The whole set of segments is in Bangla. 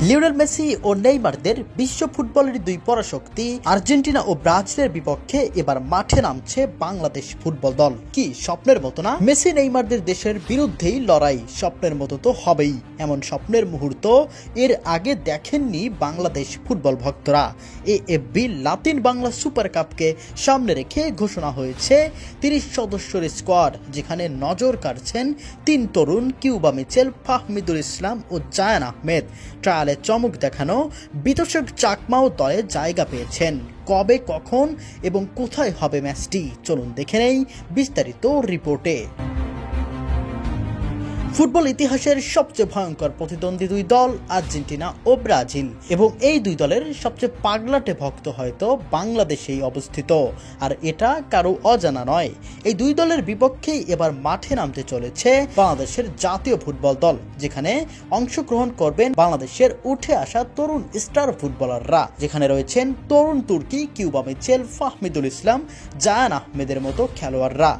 লিওনেল মেসি ও নেইমারদের বিশ্ব ফুটবলের দুই পরাশক্তি আর্জেন্টিনা ও ব্রাজিলের বিপক্ষে এবার মাঠে নামছে বাংলাদেশ ফুটবল দল। কি স্বপ্নের মতো না? মেসি নেইমারদের দেশের বিরুদ্ধেই লড়াই, স্বপ্নের মতো তো হবেই। এমন স্বপ্নের মুহূর্ত এর আগে দেখেননি বাংলাদেশ ফুটবল ভক্তরা। এএফবি লাতিন বাংলা সুপার কাপকে সামনে রেখে ঘোষণা হয়েছে 30 সদস্যের স্কোয়াড, যেখানে নজর কাড়ছেন 3 তরুণ কিউবা মিচেল, ফাহমিদুল ইসলাম ও জায়ান আহমেদ। ট্রায়ালে চমক দেখানো বিতর্ক চাকমাও দলে জায়গা পেয়েছেন। কবে, কখন এবং কোথায় হবে ম্যাচটি, চলুন দেখে নেই বিস্তারিত রিপোর্টে। ফুটবল ইতিহাসের সবচেয়ে ভয়ঙ্কর প্রতিদ্বন্দ্বী দুই দল আর্জেন্টিনা ও ব্রাজিল, এবং এই দুই দলের সবচেয়ে পাগলাটে ভক্ত হয়তো বাংলাদেশেই অবস্থিত। আর এটা কারো অজানা নয়, এই দুই দলের বিপক্ষেই এবার মাঠে নামতে চলেছে বাংলাদেশের জাতীয় ফুটবল দল, যেখানে অংশগ্রহণ করবেন বাংলাদেশের উঠে আসা তরুণ স্টার ফুটবলাররা, যেখানে রয়েছেন তরুণ তুর্কি কিউবা মিচেল, ফাহমিদুল ইসলাম, জায়ান আহমেদের মতো খেলোয়াড়রা।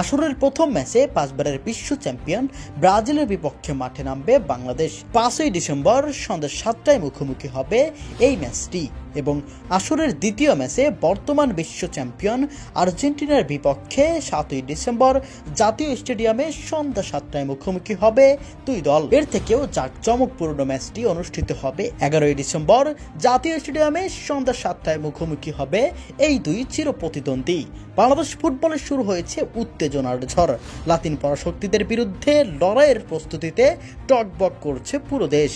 আসরের প্রথম ম্যাচে 5 বারের বিশ্ব চ্যাম্পিয়ন ব্রাজিলের বিপক্ষে মাঠে নামবে বাংলাদেশ। 5ই ডিসেম্বর সন্ধ্যা 7টায় মুখোমুখি হবে এই ম্যাচটি, এবং আসরের দ্বিতীয় ম্যাচে বর্তমান বিশ্ব চ্যাম্পিয়ন আর্জেন্টিনার বিপক্ষে 7ই ডিসেম্বর জাতীয় স্টেডিয়ামে সন্ধ্যা 7টায় মুখোমুখি হবে দুই দল। এর থেকেও জাঁকজমকপূর্ণ ম্যাচটি অনুষ্ঠিত হবে 11ই ডিসেম্বর জাতীয় স্টেডিয়ামে সন্ধ্যা 7টায় মুখোমুখি হবে এই দুই চিরপ্রতিদ্বন্দ্বী। বাংলাদেশ ফুটবলে শুরু হয়েছে উত্তেজনার ঝড়। লাতিন পরাশক্তিদের বিরুদ্ধে লড়াইয়ের প্রস্তুতিতে টকবক করছে পুরো দেশ।